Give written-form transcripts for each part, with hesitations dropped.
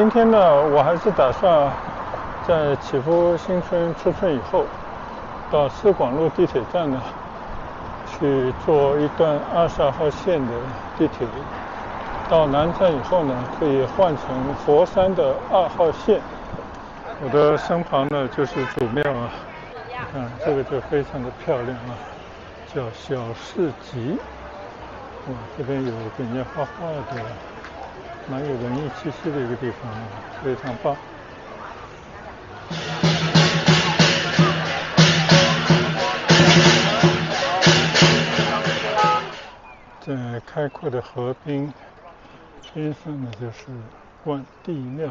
今天呢，我还是打算在祈福新村出村以后，到四广路地铁站呢，去坐一段22号线的地铁。到南站以后呢，可以换乘佛山的2号线。我的身旁呢就是祖庙啊，你看这个就非常的漂亮啊，叫小市集。哇，这边有给人家画画的，蛮有文艺气息的一个地方啊，非常棒。在开阔的河滨边上呢，就是关帝庙。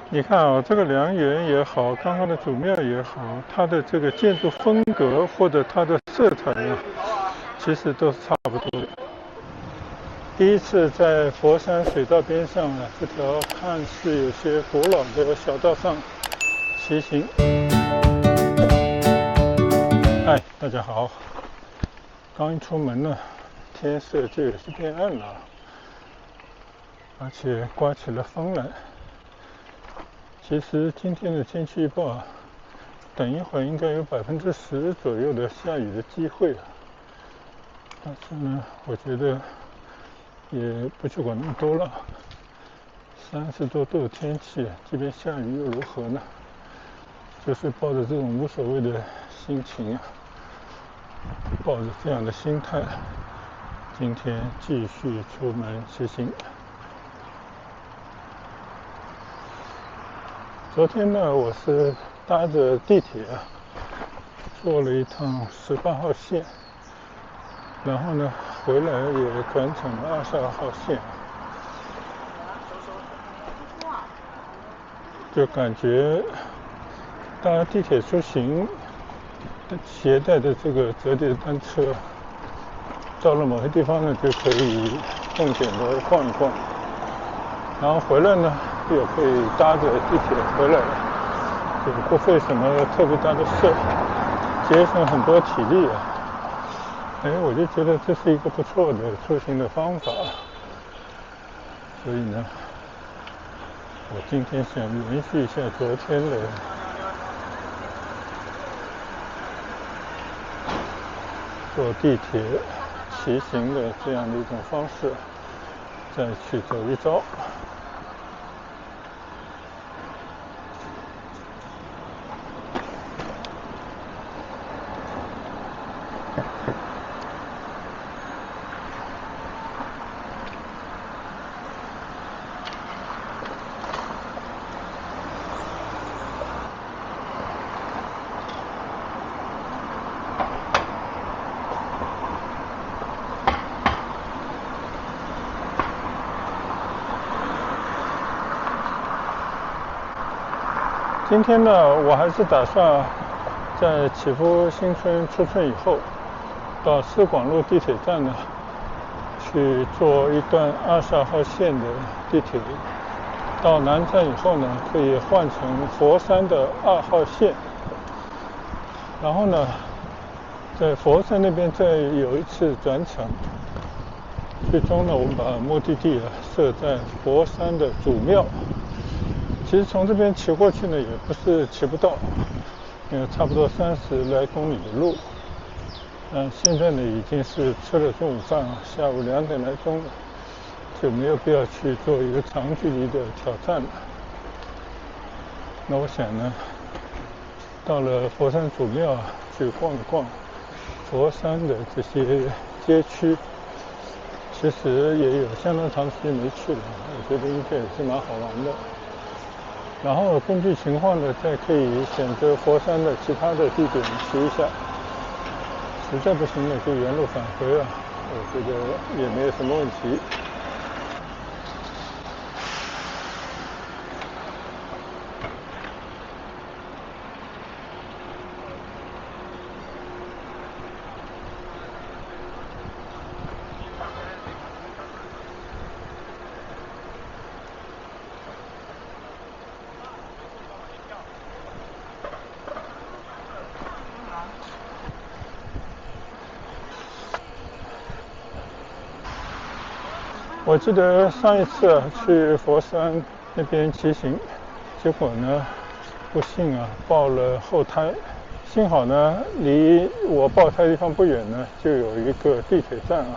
你看啊，这个良缘也好，刚刚的祖庙也好，它的这个建筑风格或者它的色彩啊，其实都是差不多的。第一次在佛山水道边上啊，这条看似有些古老的小道上骑行。嗨，大家好。刚一出门呢，天色就有些变暗了，而且刮起了风来。其实今天的天气预报啊，等一会儿应该有10%左右的下雨的机会啊。但是呢，我觉得也不去管那么多了。30多度的天气，即便下雨又如何呢？就是抱着这种无所谓的心情啊，抱着这样的心态，今天继续出门骑行。昨天呢，我是搭着地铁啊，坐了一趟18号线，然后呢，回来也转乘22号线，就感觉搭地铁出行携带的这个折叠单车，到了某些地方呢，就可以重点的逛一逛，然后回来呢，又可以搭着地铁回来，就不费什么特别大的事，节省很多体力啊。我就觉得这是一个不错的出行的方法，所以呢，我今天想延续一下昨天的坐地铁骑行的这样的一种方式，再去走一遭。今天呢，我还是打算在祈福新村出村以后，到四广路地铁站呢，去坐一段22号线的地铁。到南站以后呢，可以换乘佛山的2号线，然后呢，在佛山那边再有一次转乘。最终呢，我们把目的地设在佛山的祖庙。其实从这边骑过去呢，也不是骑不到，差不多30来公里的路。现在呢已经是吃了中午饭啊，下午2点来钟了，就没有必要去做一个长距离的挑战了。那我想呢，到了佛山祖庙去逛一逛佛山的这些街区，其实也有相当长时间没去了，我觉得应该也是蛮好玩的。然后根据情况呢，再可以选择佛山的其他的地点骑一下，实在不行呢就原路返回啊，我觉得也没有什么问题。我记得上一次去佛山那边骑行，结果呢，不幸啊爆了后胎。幸好呢，离我爆胎的地方不远呢，就有一个地铁站啊，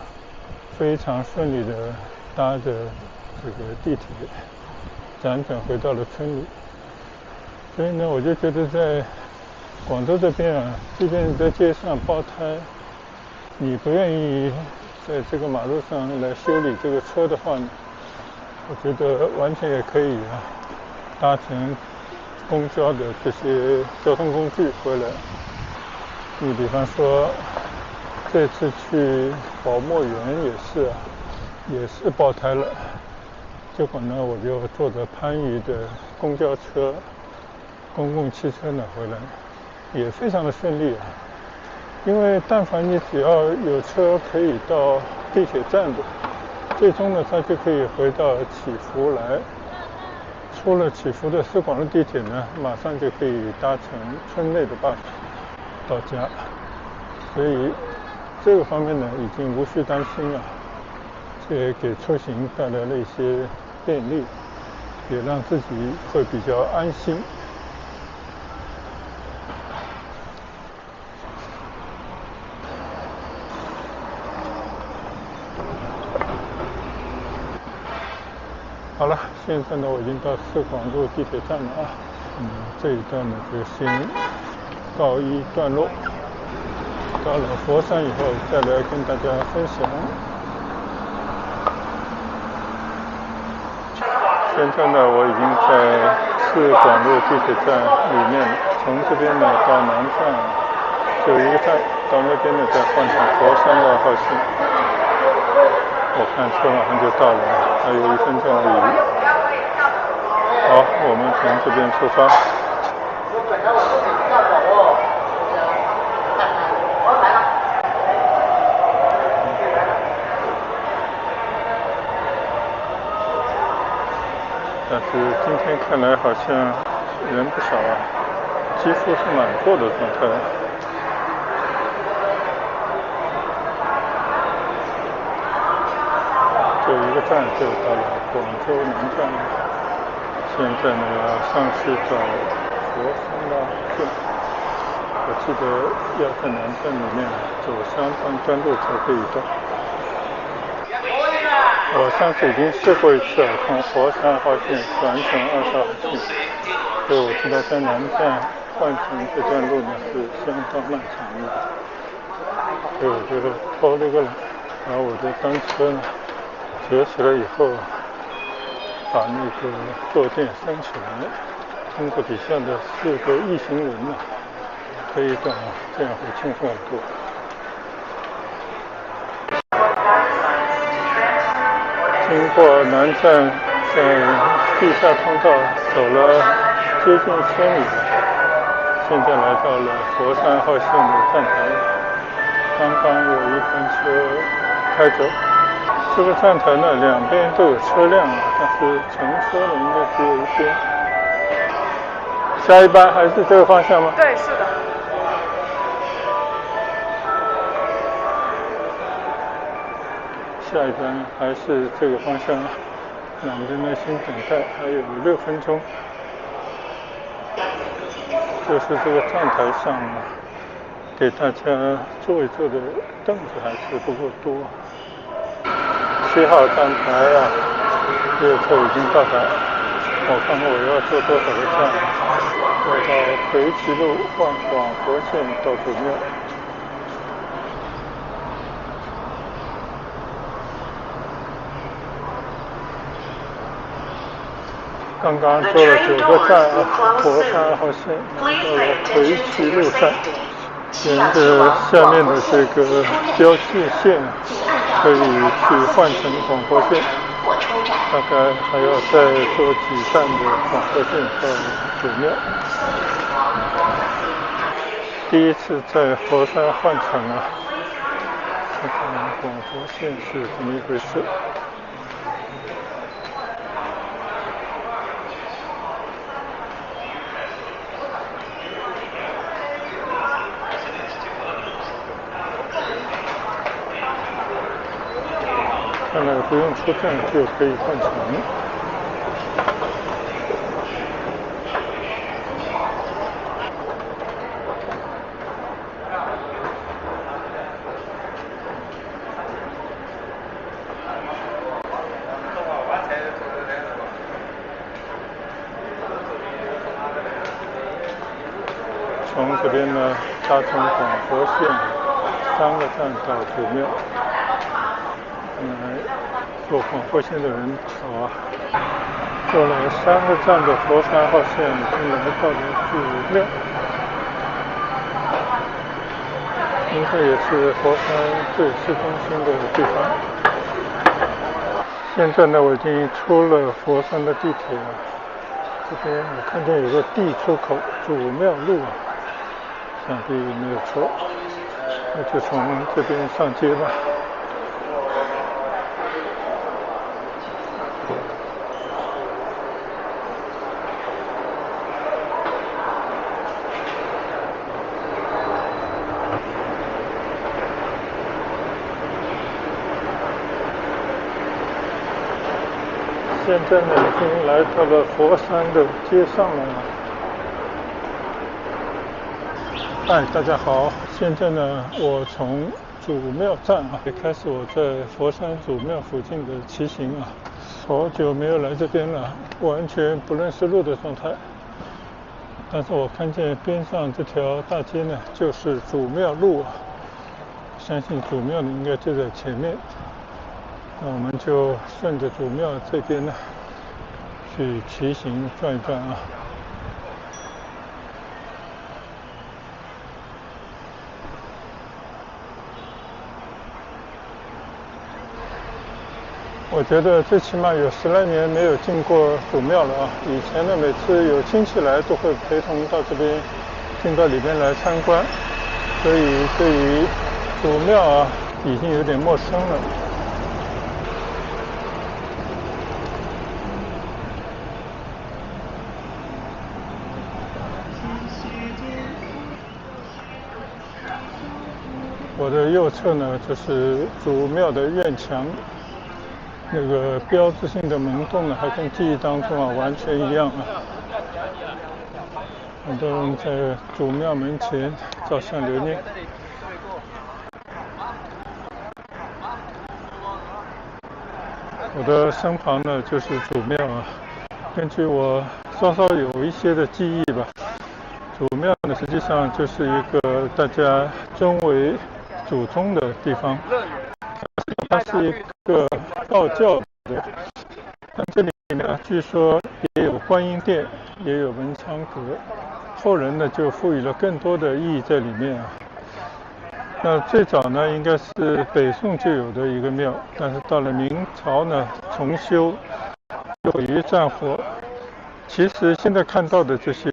非常顺利的搭着这个地铁，辗转回到了村里。所以呢，我就觉得在广州这边啊，即便你在街上爆胎，你不愿意在这个马路上来修理这个车的话呢，我觉得完全也可以啊，搭乘公交的这些交通工具回来。你比方说，这次去宝墨园也是爆胎了，结果呢，我就坐着番禺的公交车、公共汽车呢回来，也非常的顺利啊。因为但凡你只要有车可以到地铁站的，最终呢，它就可以回到祈福来。出了祈福的四广路地铁呢，马上就可以搭乘村内的巴士到家，所以这个方面呢已经无需担心了，这也给出行带来了一些便利，也让自己会比较安心。好了，现在呢我已经到四广路地铁站了啊，这一段呢就先告一段落。到了佛山以后，再来跟大家分享。现在呢，我已经在四广路地铁站里面，从这边呢到南站就一个站，到那边呢再换乘佛山的号线。我看车马上就到了，还有1分钟而已。好，我们从这边出发。但是今天看来好像人不少啊，几乎是满座的状态。就一个站就到了广州南站，现在呢上去找佛山的线。我记得要在南站里面走相当段路才可以到。我上次已经试过一次，从佛山号线转乘20号线，所以我知道在南站换乘这段路呢是相当漫长的，所以我就偷了个懒，把我的单车呢折起来以后，把那个坐垫升起来，通过底下的4个异形轮呢推动，这样会轻松很多。经过南站，在地下通道走了接近1000米，现在来到了佛山号线的站台。刚刚有一班车开走，这个站台呢两边都有车辆，但是乘车的应该只有一边。下一班还是这个方向吗？对，是的。下一班还是这个方向，那我们就耐心等待，还有6分钟。就是这个站台上给大家坐一坐的凳子还是不够多。7号站台啊，列车已经到达。我看看我要坐多少个站，要到葵齐路换广佛线到祖庙。刚刚坐了9个站啊，佛山号线到了葵齐路站，沿着下面的这个标记线可以去换乘广佛线，大概还要再坐几站的广佛线到祖庙。第一次在佛山换乘啊，看看广佛线是怎么一回事。看来不用出站就可以换乘。从这边呢搭乘广佛线3个站到祖庙。坐广佛线的人少啊，坐了3个站的佛山号线，就来到了祖庙。应该也是佛山最市中心的地方。现在呢，我已经出了佛山的地铁了。这边我看见有个 D 出口，祖庙路啊，想必没有错。那就从这边上街吧。现在呢，已经来到了佛山的街上了。嗨，大家好！现在呢，我从祖庙站啊，也开始我在佛山祖庙附近的骑行啊。好久没有来这边了，完全不认识路的状态。但是我看见边上这条大街呢，就是祖庙路啊。相信祖庙呢应该就在前面。那我们就顺着祖庙这边呢去骑行转一转啊。我觉得最起码有10来年没有进过祖庙了啊。以前呢，每次有亲戚来都会陪同到这边进到里边来参观，所以对于祖庙啊已经有点陌生了。我的右侧呢，就是祖庙的院墙，那个标志性的门洞呢，还跟记忆当中啊完全一样啊。很多人在祖庙门前照相留念。我的身旁呢就是祖庙啊。根据我稍稍有一些的记忆吧，祖庙呢实际上就是一个大家尊为祖宗的地方。它是一个道教的，但这里呢据说也有观音殿，也有文昌阁。后人呢就赋予了更多的意义在里面啊。那最早呢应该是北宋就有的一个庙，但是到了明朝呢重修，由于战火。其实现在看到的这些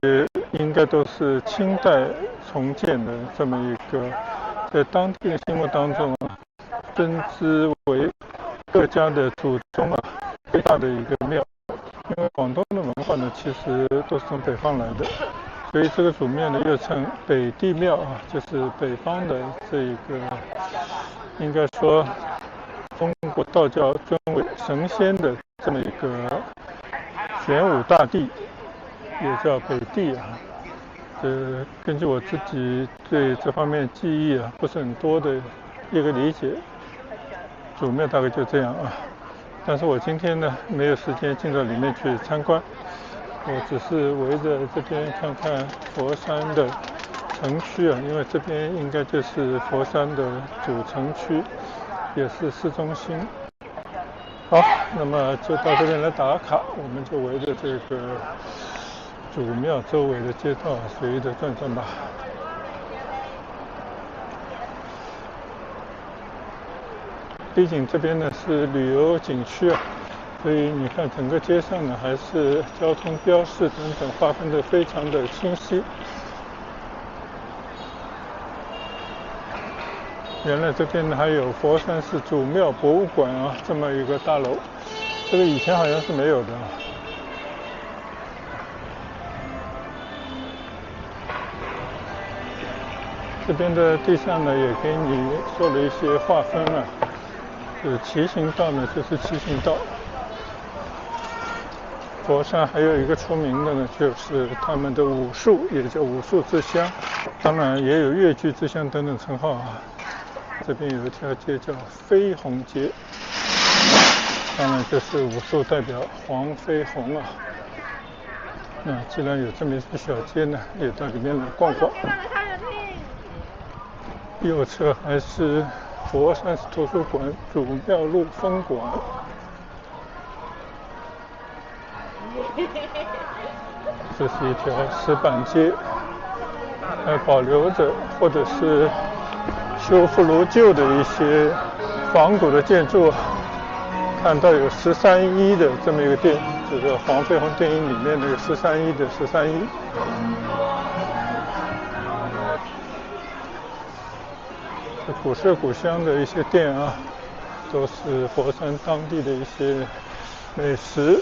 应该都是清代重建的这么一个，在当地人心目当中称之为各家的祖宗啊最大的一个庙。因为广东的文化呢其实都是从北方来的，所以这个祖庙呢又称北帝庙啊，就是北方的这一个，应该说中国道教尊为神仙的这么一个玄武大帝，也叫北帝啊。根据我自己对这方面记忆啊不是很多的一个理解，祖庙大概就这样啊。但是我今天呢没有时间进到里面去参观，我只是围着这边看看佛山的城区啊，因为这边应该就是佛山的主城区，也是市中心。好，那么就到这边来打卡，我们就围着这个祖庙周围的街道随意的转转吧。毕竟这边呢是旅游景区啊，所以你看整个街上呢还是交通标示等等划分得非常的清晰。原来这边呢还有佛山市祖庙博物馆啊，这么一个大楼，这个以前好像是没有的。这边的地上呢也给你做了一些划分啊，骑行道呢就是骑行道。佛山还有一个出名的呢，就是他们的武术，也叫武术之乡，当然也有越剧之乡等等称号啊。这边有一条街叫飞鸿街，当然就是武术代表黄飞鸿啊。那既然有这么一条小街呢，也到里面来逛逛。右侧还是佛山市图书馆主庙路分馆。这是一条石板街，还保留着或者是修复如旧的一些仿古的建筑。看到有13·1的这么一个店，就是黄飞鸿电影里面那个13·1的13·1。这古色古香的一些店啊，都是佛山当地的一些美食。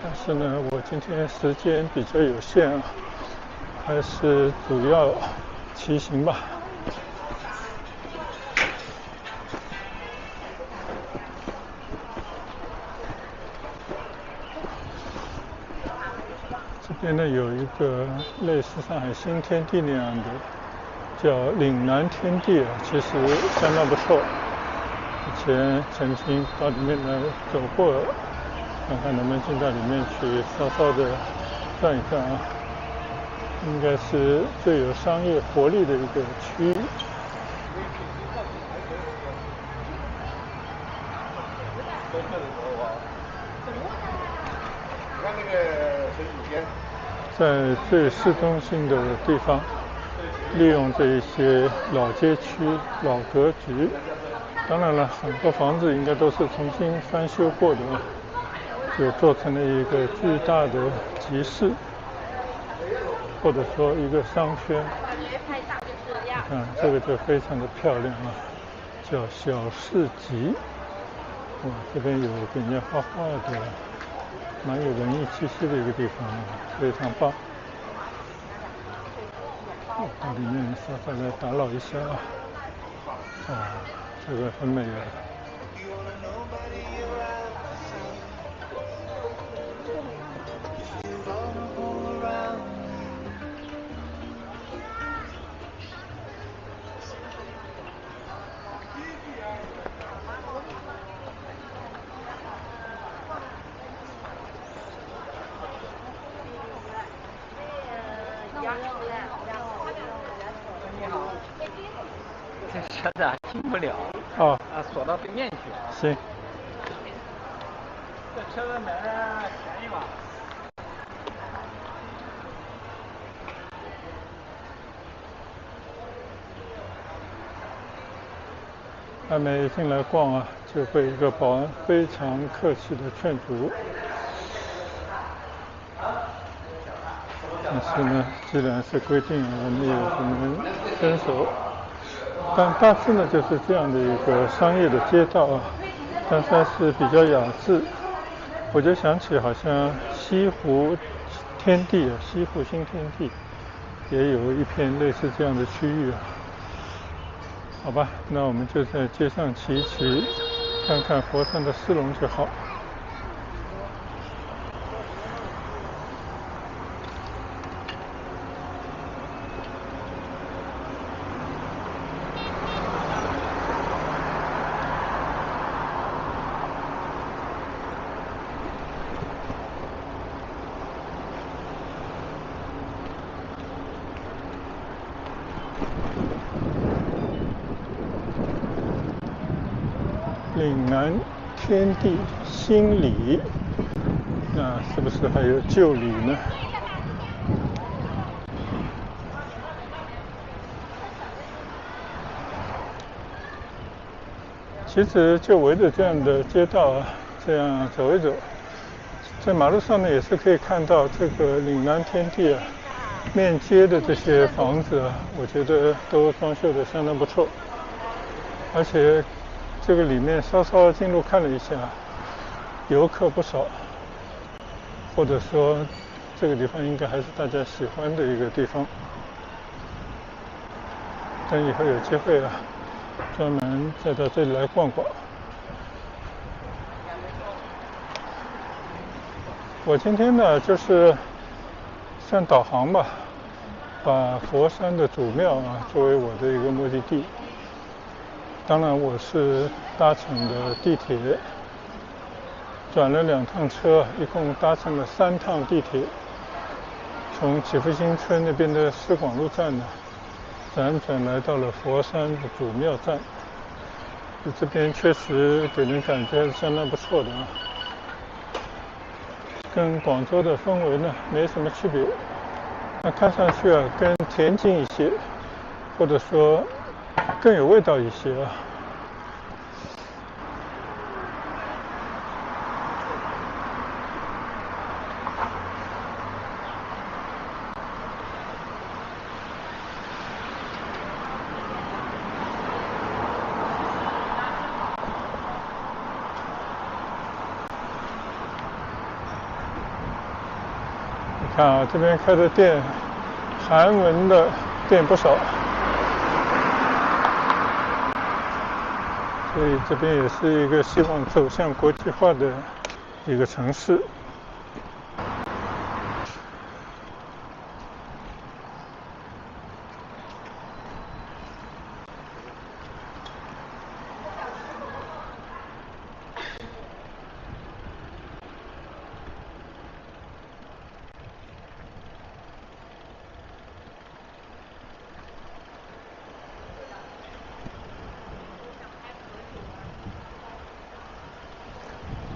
但是呢，我今天时间比较有限啊，还是主要骑行吧。这边呢有一个类似上海新天地那样的，叫岭南天地啊，其实相当不错。以前曾经到里面来走过，看看能不能进到里面去稍稍的转一转啊。应该是最有商业活力的一个区域。在最市中心的地方，利用这一些老街区、老格局，当然了，很多房子应该都是重新翻修过的，就做成了一个巨大的集市，或者说一个商圈。这个就非常的漂亮啊，叫小市集。哇，这边有给人家画画的，蛮有文艺气息的一个地方啊，非常棒。到里面稍稍来打扰一下啊，这个很美啊。你好，这车子进不了。锁到对面去。行。这车子买的便宜吧？还没进来逛啊，就被一个保安非常客气的劝阻。但是呢，既然是规定，我们也只能遵守。但大致呢就是这样的一个商业的街道啊，但是还是比较雅致。我就想起好像西湖天地啊，西湖新天地也有一片类似这样的区域啊。好吧，那我们就在街上骑一骑，看看佛山的丝绒就好。岭南天地新里，那是不是还有旧里呢？其实就围着这样的街道啊，这样走一走，在马路上呢也是可以看到这个岭南天地啊，面街的这些房子啊，我觉得都装修的相当不错，而且这个里面稍稍进入看了一下，游客不少，或者说这个地方应该还是大家喜欢的一个地方。等以后有机会啊，专门再到这里来逛逛。我今天呢就是算导航吧，把佛山的主庙啊作为我的一个目的地。当然我是搭乘的地铁，转了2趟车，一共搭乘了3趟地铁。从祈福新村那边的四广路站呢，辗转来到了佛山的主庙站。这边确实给人感觉相当不错的啊，跟广州的氛围呢没什么区别。那看上去啊更恬静一些，或者说更有味道一些啊。看啊，这边开的店，韩文的店不少，所以这边也是一个希望走向国际化的一个城市。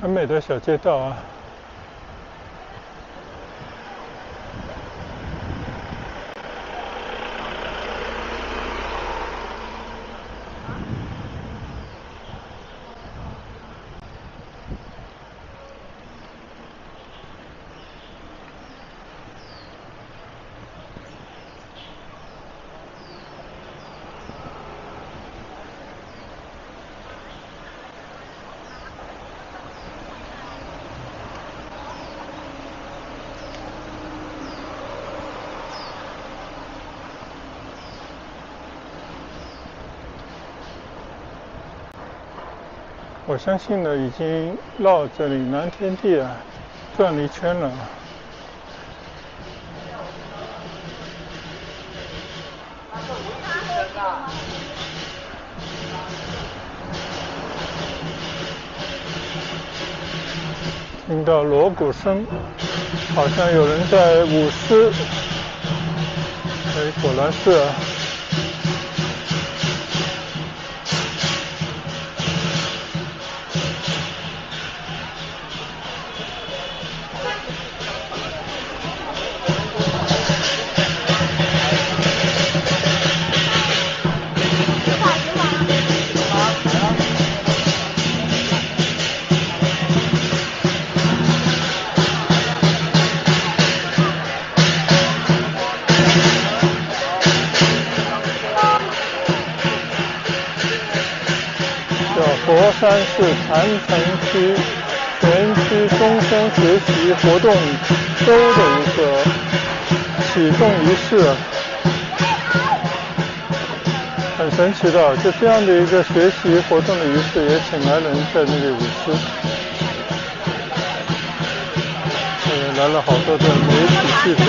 很美的小街道啊，我相信呢，已经绕着岭南天地啊转了一圈了。听到锣鼓声，好像有人在舞狮。果然是啊。佛山市禅城区全区终身学习活动周的一个启动仪式，很神奇的，就这样的一个学习活动的仪式也请来人在那里舞狮，来了好多的媒体记者，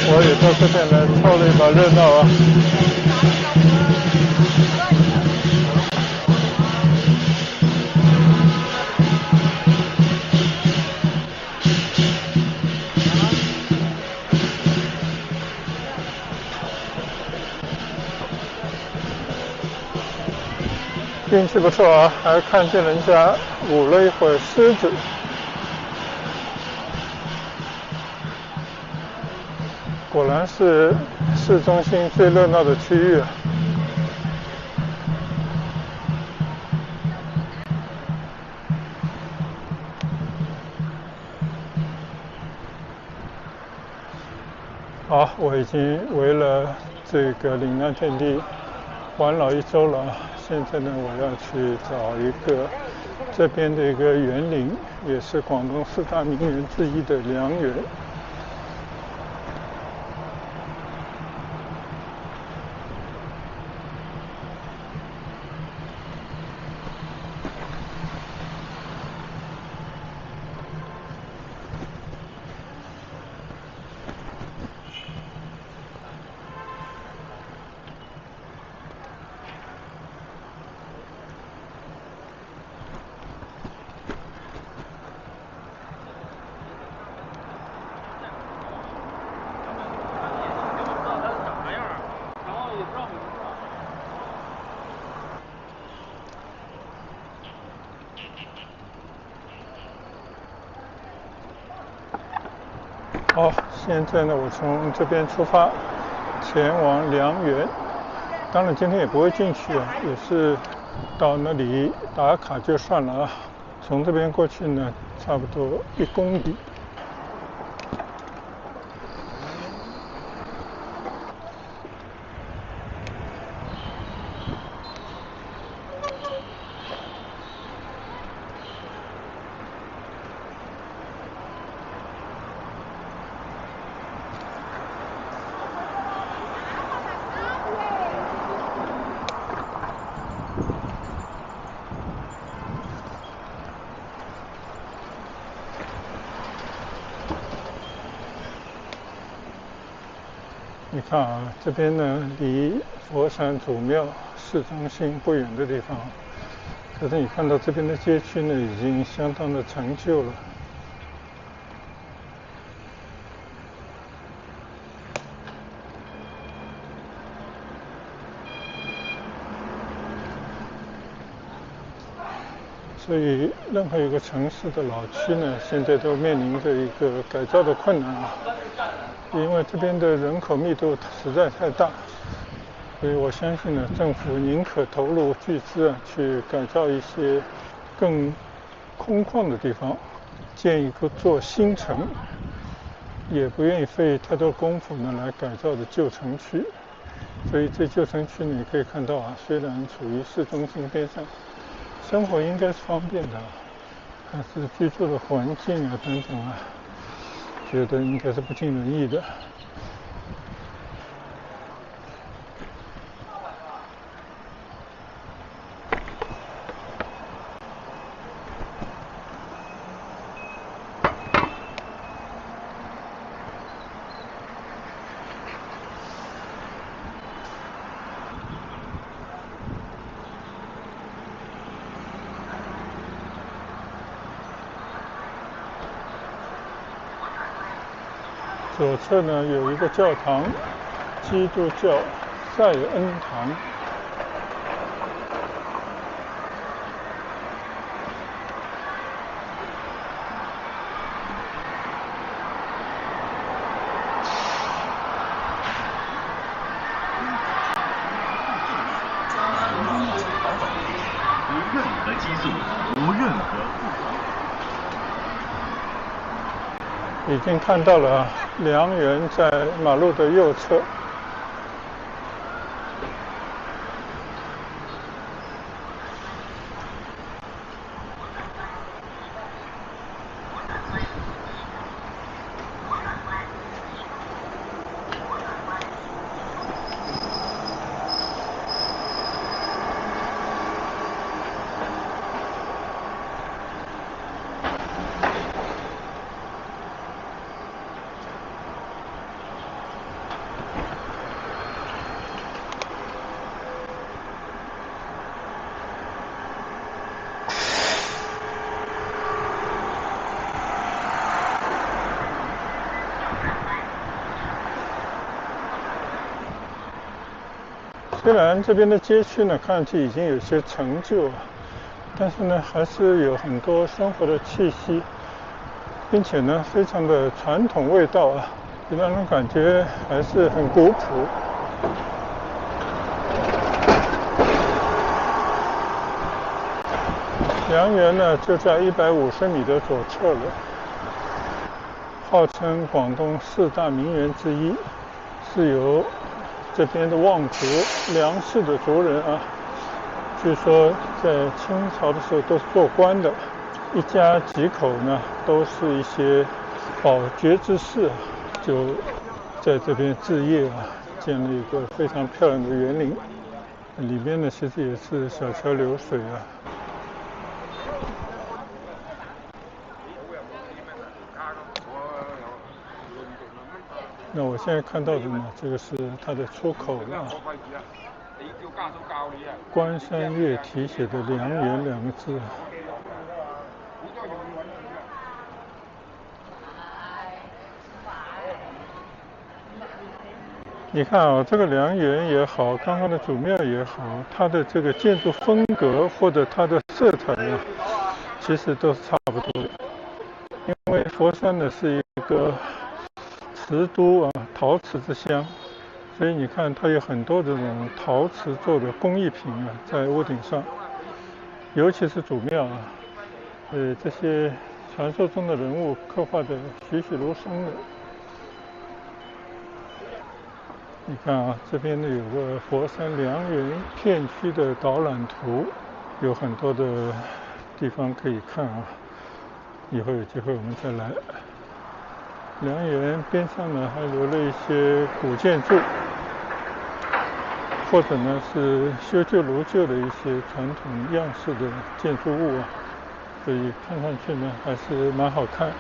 我也到这边来凑了一把热闹啊。运气不错啊，还看见人家舞了一会儿狮子。果然是市中心最热闹的区域啊。好，我已经围了这个岭南天地环绕一周了，现在呢，我要去找一个这边的一个园林，也是广东四大名园之一的良园。好，现在呢，我从这边出发，前往良园。当然今天也不会进去啊，也是到那里打卡就算了啊。从这边过去呢，差不多1公里。你看啊，这边呢离佛山祖庙市中心不远的地方，可是你看到这边的街区呢，已经相当的陈旧了。所以，任何一个城市的老区呢，现在都面临着一个改造的困难啊，因为这边的人口密度实在太大，所以我相信呢，政府宁可投入巨资啊，去改造一些更空旷的地方，建一座新城，也不愿意费太多功夫呢来改造的旧城区。所以这旧城区你可以看到啊，虽然处于市中心边上，生活应该是方便的，但是居住的环境啊等等啊，觉得应该是不尽人意的。左侧呢有一个教堂，基督教塞恩堂。无任何激素，无任何已经看到了良园在马路的右侧。虽然这边的街区呢看上去已经有些陈旧了，但是呢还是有很多生活的气息，并且呢非常的传统味道啊，让人感觉还是很古朴。良园呢就在150米的左侧了，号称广东4大名园之一，是由这边的望族梁氏的族人啊，据说在清朝的时候都是做官的，一家几口呢都是一些保爵之士，就在这边置业啊，建了一个非常漂亮的园林，里面呢其实也是小桥流水啊。那我现在看到的呢，这个是它的出口了，关山月题写的良园2个字。你看啊，这个良园也好，刚刚的祖庙也好，它的这个建筑风格或者它的色彩啊，其实都是差不多的。因为佛山呢是一个瓷都啊，陶瓷之乡，所以你看它有很多这种陶瓷做的工艺品啊，在屋顶上，尤其是主庙啊，这些传说中的人物刻画的栩栩如生的。你看啊，这边呢有个佛山良缘片区的导览图，有很多的地方可以看啊。以后有机会我们再来。良缘边上呢还留了一些古建筑，或者呢是修旧如旧的一些传统样式的建筑物啊，所以看上去呢还是蛮好看。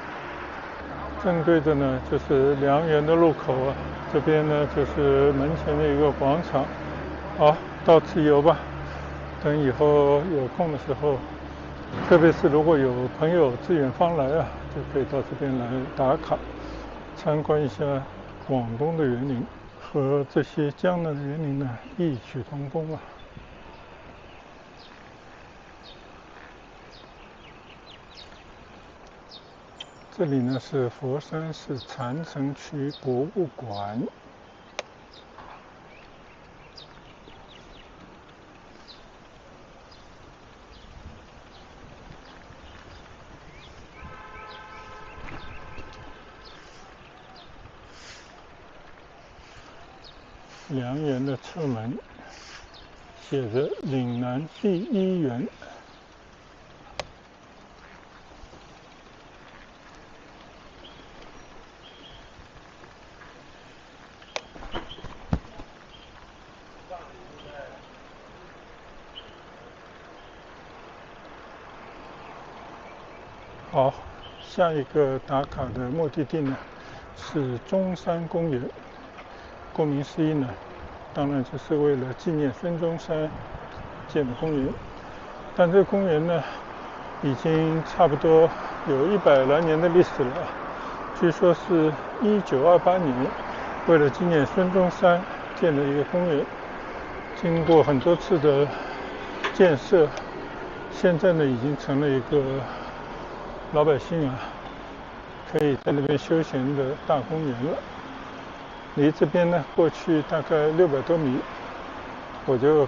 正对着呢就是良缘的入口啊，这边呢就是门前的一个广场。好，到此游吧。等以后有空的时候，特别是如果有朋友自远方来啊，就可以到这边来打卡，参观一下广东的园林，和这些江南的园林呢异曲同工啊。这里呢是佛山市禅城区博物馆。良缘的侧门写着岭南第一园。好，下一个打卡的目的地呢是中山公园。顾名思义呢，当然就是为了纪念孙中山建的公园。但这个公园呢，已经差不多有100来年的历史了。据说是1928年，为了纪念孙中山建的一个公园，经过很多次的建设，现在呢已经成了一个老百姓啊可以在那边休闲的大公园了。离这边呢过去大概600多米，我就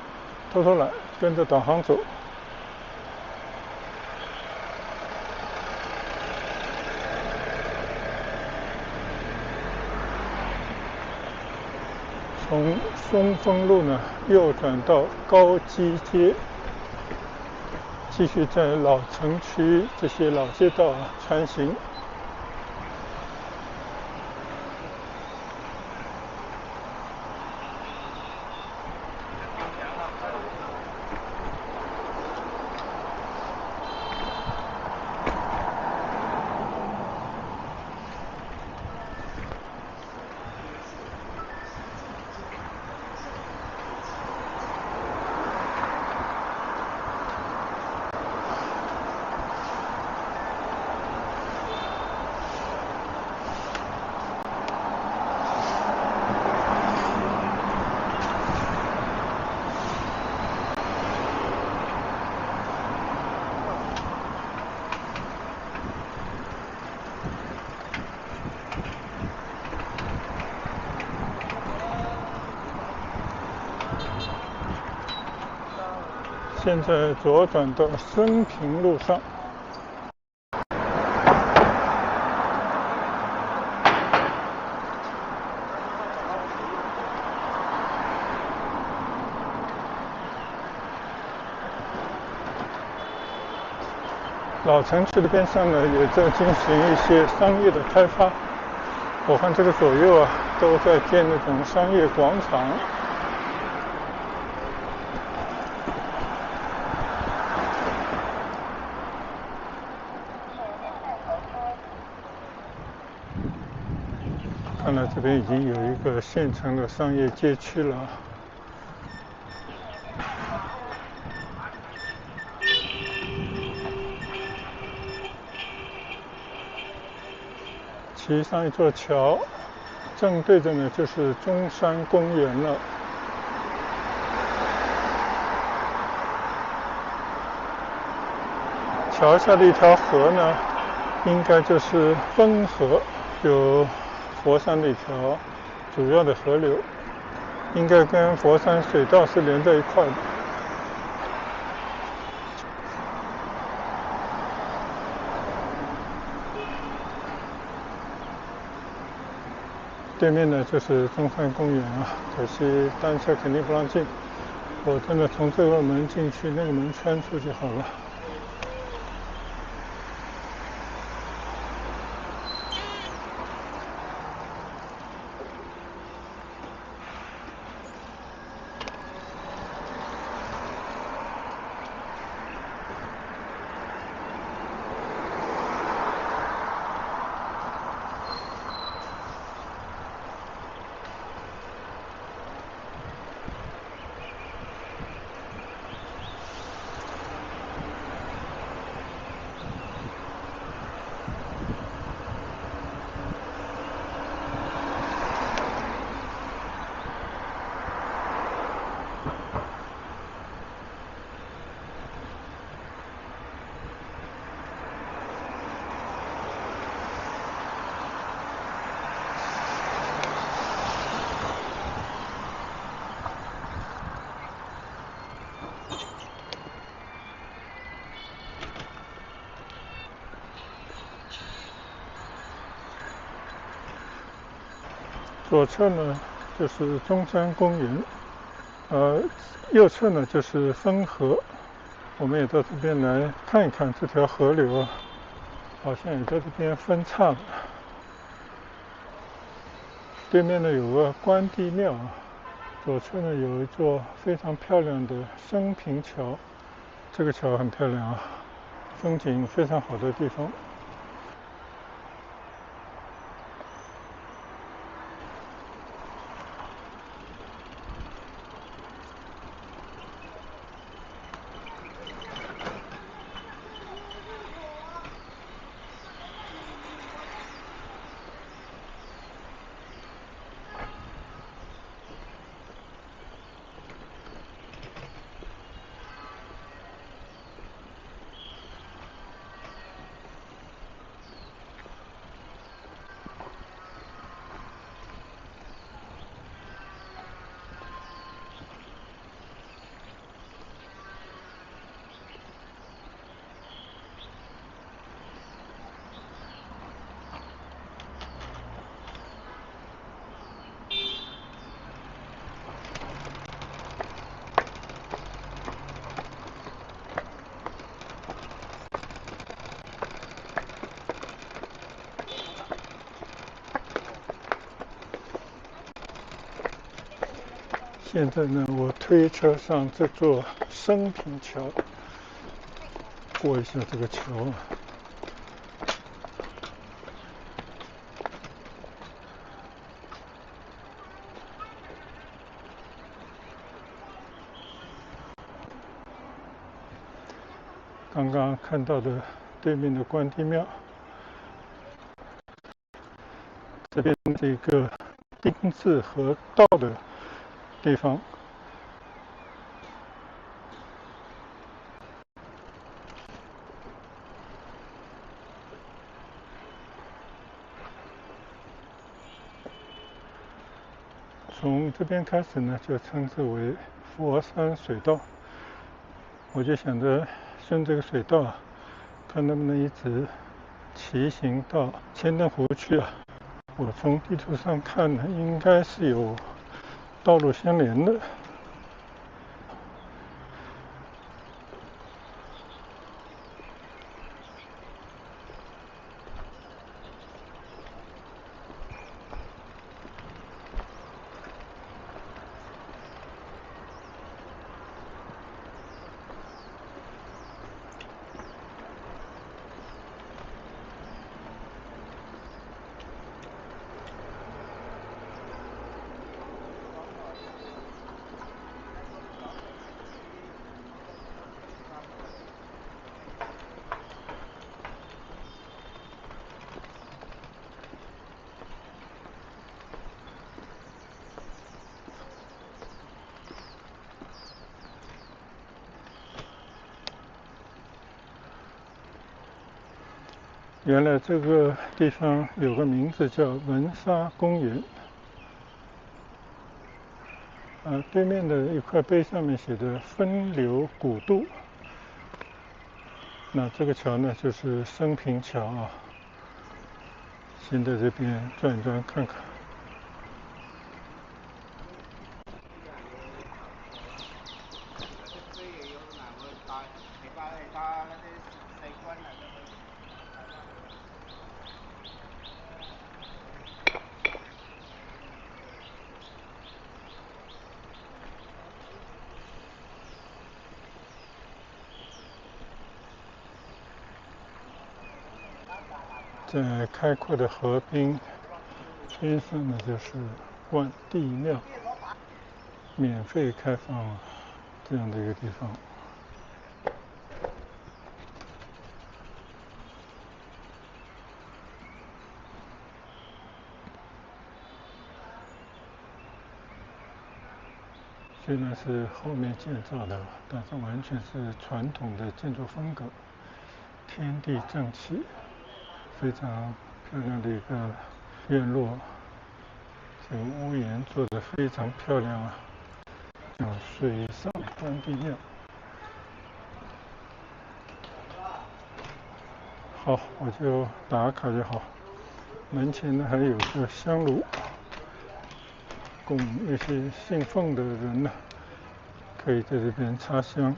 偷偷懒，跟着导航走。从松风路呢右转到高基街，继续在老城区这些老街道啊穿行。现在左转到升平路上。老城区的边上呢，也在进行一些商业的开发。我看这个左右啊，都在建那种商业广场。看来这边已经有一个现成的商业街区了。骑上一座桥，正对着呢就是中山公园了。桥下的一条河呢，应该就是汾河，有佛山的一条主要的河流，应该跟佛山水道是连在一块的。对面呢就是中山公园啊，可惜单车肯定不让进，我真的从这个门进去，那个门穿出就好了。左侧呢就是中山公园，右侧呢就是汾河。我们也到这边来看一看这条河流啊，好像也在这边分叉了。对面呢有个关帝庙啊，左侧呢有一座非常漂亮的升平桥，这个桥很漂亮啊，风景非常好的地方。现在呢，我推车上这座升平桥，过一下这个桥啊。刚刚看到的对面的关帝庙，这边是一个丁字河道的地方。从这边开始呢，就称之为佛山水道。我就想着顺这个水道啊，看能不能一直骑行到千灯湖去啊。我从地图上看呢，应该是有道路相连的。原来这个地方有个名字叫文沙公园。对面的一块碑上面写的分流古渡。那这个桥呢，就是升平桥啊。先在这边转一转看看。在开阔的河滨，边上呢就是关帝庙，免费开放这样的一个地方。虽然是后面建造的，但是完全是传统的建筑风格，天地正气，非常漂亮的一个院落。这个屋檐做得非常漂亮啊，叫水上关帝庙。好，我就打卡就好。门前呢还有个香炉，供那些信奉的人呢，可以在这边插香。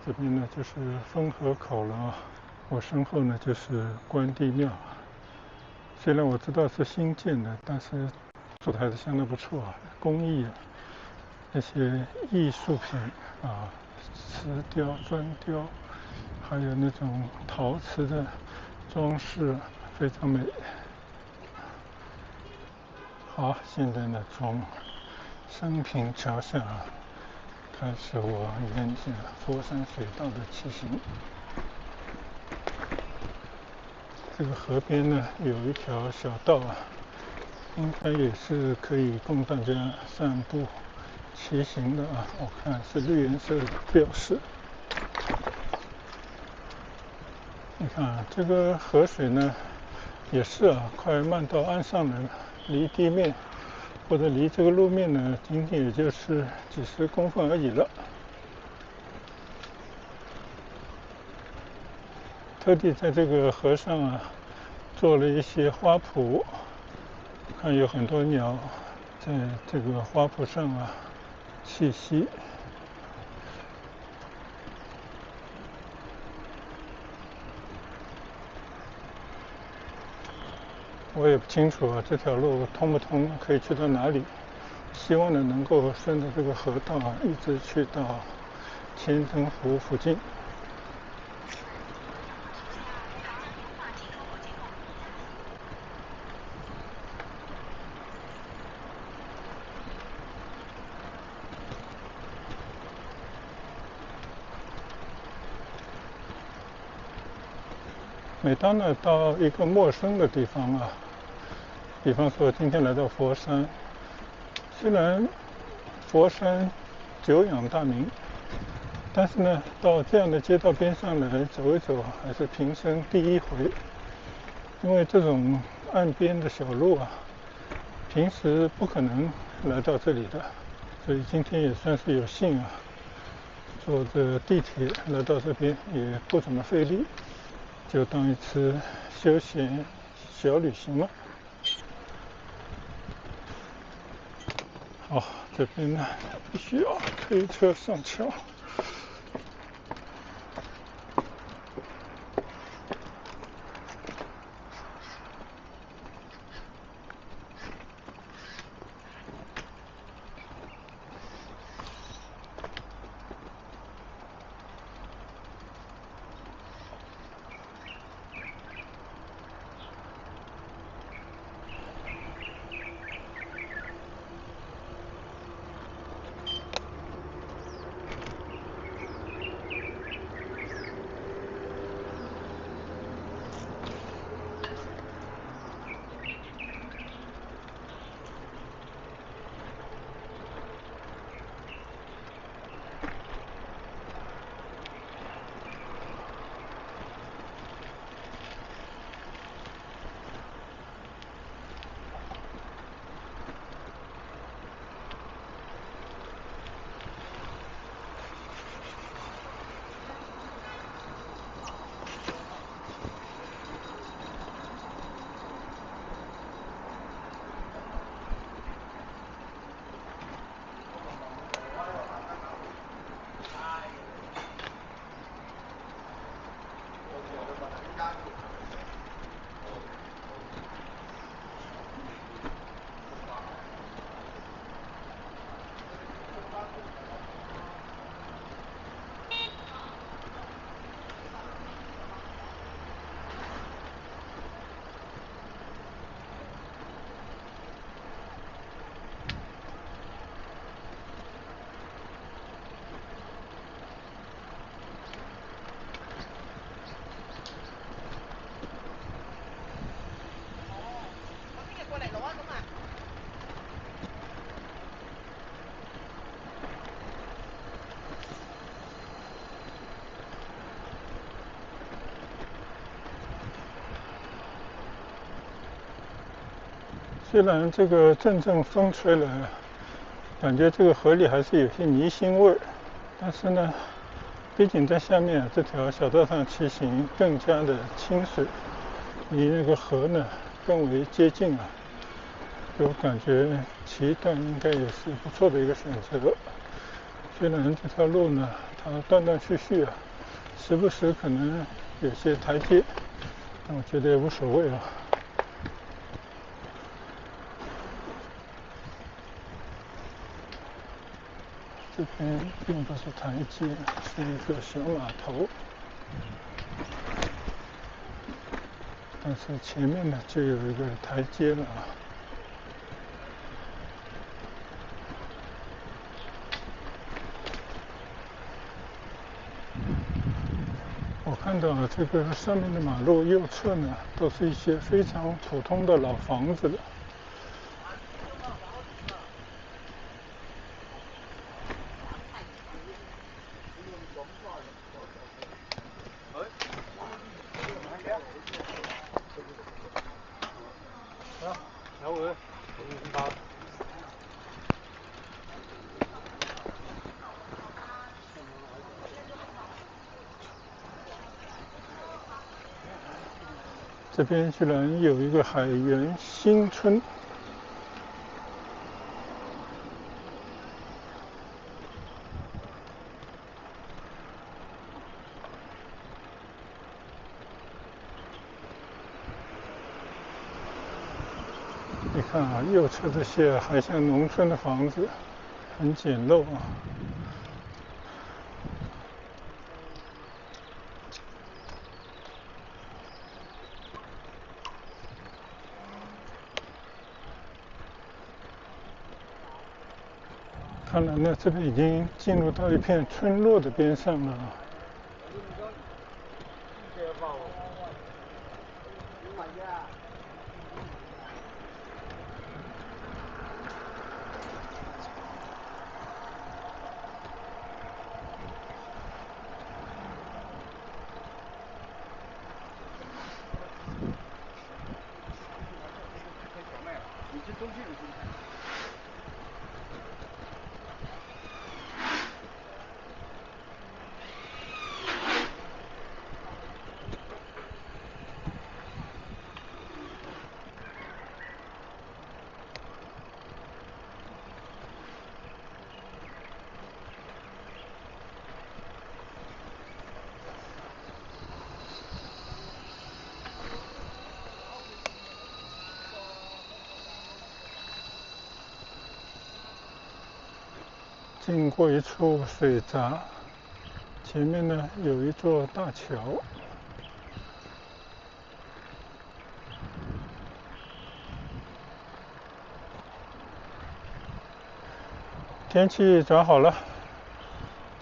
这边呢就是汾河口了啊，我身后呢就是关帝庙。虽然我知道是新建的，但是做的还是相当不错啊，工艺啊，那些艺术品啊，瓷雕、砖雕，还有那种陶瓷的装饰，非常美。好，现在呢从升平桥下开始我沿着佛山水道的骑行。这个河边呢有一条小道啊，应该也是可以供大家散步骑行的啊。我看是绿颜色的标识。你看这个河水呢也是啊，快漫到岸上来了，离地面或者离这个路面呢仅仅也就是几十公分而已了。特地在这个河上啊做了一些花圃，看有很多鸟在这个花圃上栖息。我也不清楚啊，这条路通不通，可以去到哪里？希望呢能够顺着这个河道一直去到千层湖附近。每当呢到一个陌生的地方啊，比方说今天来到佛山，虽然佛山久仰大名，但是呢到这样的街道边上来走一走还是平生第一回。因为这种岸边的小路啊，平时不可能来到这里的，所以今天也算是有幸啊，坐着地铁来到这边也不怎么费力，就当一次休闲小旅行了。好，这边呢必须要推车上桥。虽然这个阵阵风吹来，感觉这个河里还是有些泥腥味儿，但是呢，毕竟在下面这条小道上骑行更加的清水，离那个河呢更为接近啊，我感觉骑一段应该也是不错的一个选择。虽然这条路呢它断断续续啊，时不时可能有些台阶，但我觉得也无所谓啊。这边并不是台阶，是一个小码头，但是前面呢就有一个台阶了啊。我看到这个上面的马路右侧呢，都是一些非常普通的老房子了。这边居然有一个海员新村，你看啊，右侧这些还像农村的房子，很简陋啊。看来呢，这边已经进入到一片村落的边上了。经过一处水闸，前面呢有一座大桥。天气转好了，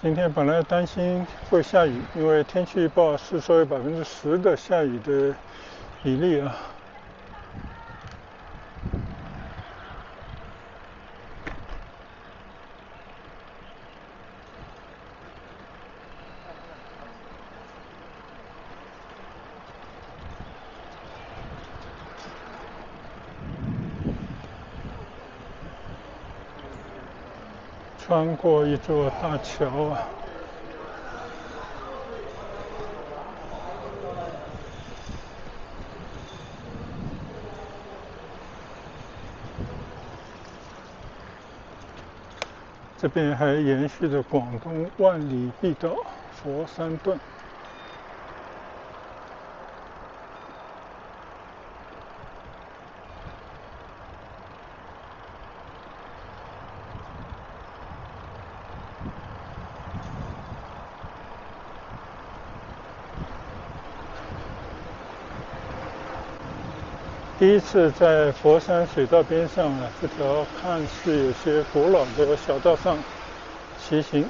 今天本来担心会下雨，因为天气预报是说有10%的下雨的比例啊。穿过一座大桥啊，这边还延续着广东万里必道佛山段。第一次在佛山水道边上啊，这条看似有些古老的小道上骑行，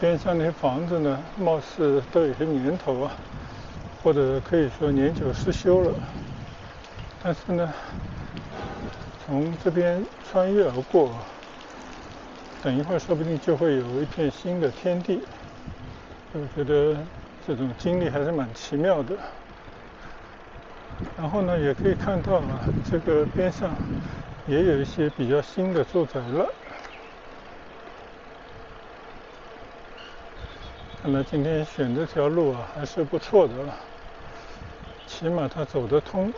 边上那些房子呢，貌似都有些年头啊，或者可以说年久失修了。但是呢，从这边穿越而过，等一会儿说不定就会有一片新的天地。我觉得这种经历还是蛮奇妙的。然后呢，也可以看到啊，这个边上也有一些比较新的住宅了。看来今天选这条路啊还是不错的，起码它走得通。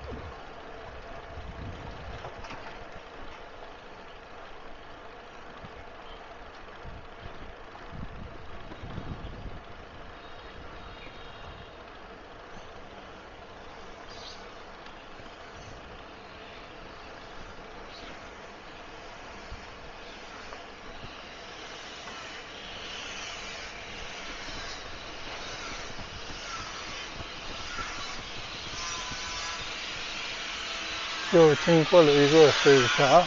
又经过了一个水闸。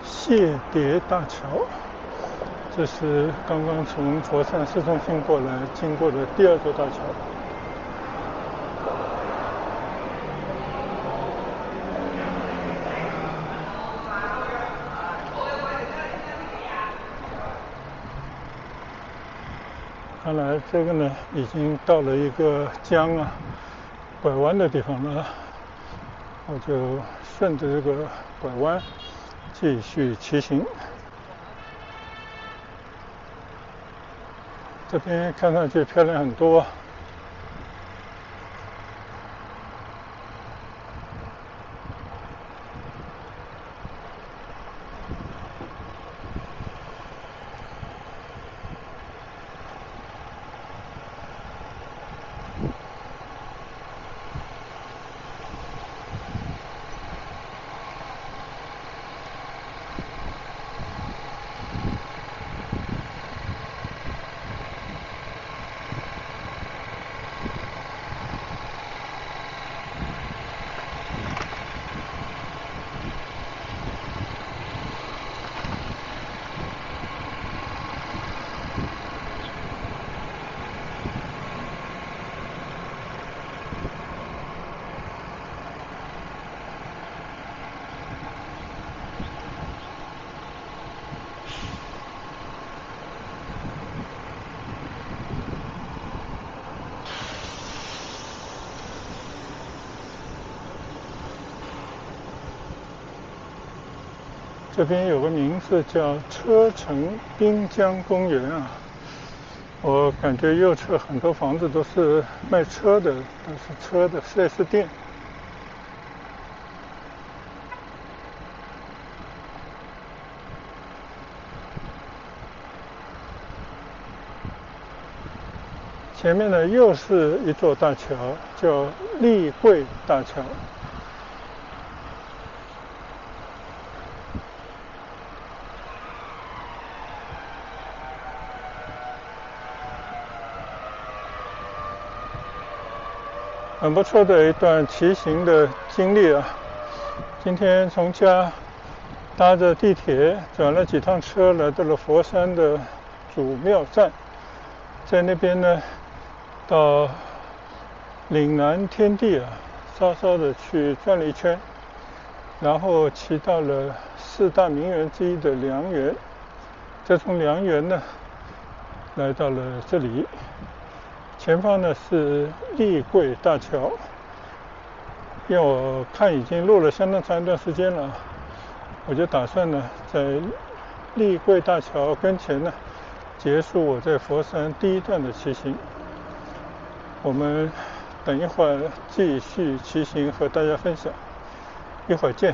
谢叠大桥，这是刚刚从佛山市中心过来经过的第二座大桥。看来这个呢，已经到了一个江啊拐弯的地方了，我就顺着这个拐弯继续骑行。这边看上去漂亮很多。这边有个名字叫车城滨江公园啊，我感觉右侧很多房子都是卖车的，都是车的 4S 店。前面呢又是一座大桥，叫立桂大桥。很不错的一段骑行的经历啊！今天从家搭着地铁转了几趟车，来到了佛山的主庙站，在那边呢到岭南天地稍稍的去转了一圈，然后骑到了4大名园之一的良园，再从良园呢来到了这里，前方呢是丽桂大桥。因为我看已经录了相当长一段时间了，我就打算呢在丽桂大桥跟前呢结束我在佛山第一段的骑行。我们等一会儿继续骑行和大家分享，一会儿见。